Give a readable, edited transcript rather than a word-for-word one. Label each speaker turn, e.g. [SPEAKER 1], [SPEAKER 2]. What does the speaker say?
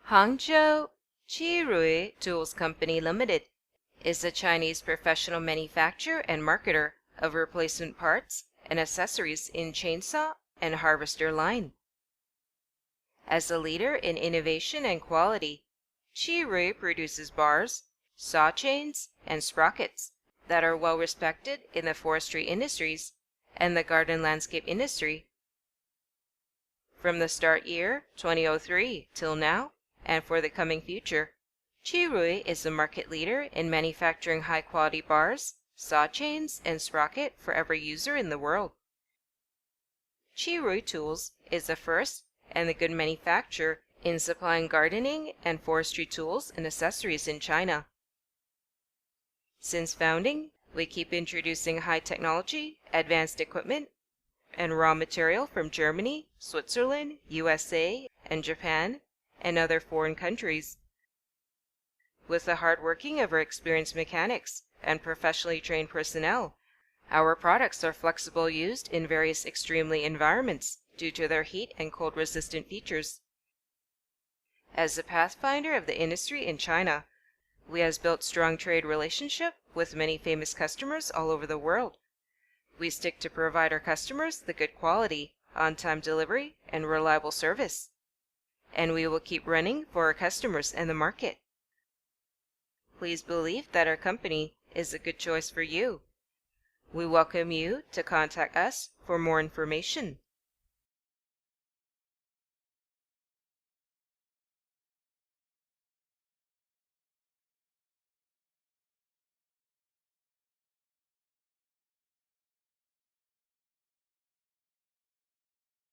[SPEAKER 1] Hangzhou Chery Tools Company Limited is a Chinese professional manufacturer and marketer of replacement parts and accessories in chainsaw and harvester line. As a leader in innovation and quality, Qirui produces bars, saw chains, and sprockets that are well respected in the forestry industries and the garden landscape industry. From the start year 2003 till now, and for the coming future, Qirui is the market leader in manufacturing high-quality bars, saw chains, and sprocket for every user in the world. Qirui Tools is the first and the good manufacturer in supplying gardening and forestry tools and accessories in China. Since founding, we keep introducing high technology, advanced equipment, and raw material from Germany, Switzerland, USA, and Japan, and other foreign countries. With the hard working of our experienced mechanics and professionally trained personnel, our products are flexible used in various extremely environments due to their heat and cold resistant features. As the pathfinder of the industry in China, we have built strong trade relationship with many famous customers all over the world. We stick to provide our customers the good quality, on-time delivery, and reliable service. And we will keep running for our customers and the market. Please believe that our company is a good choice for you. We welcome you to contact us for more information.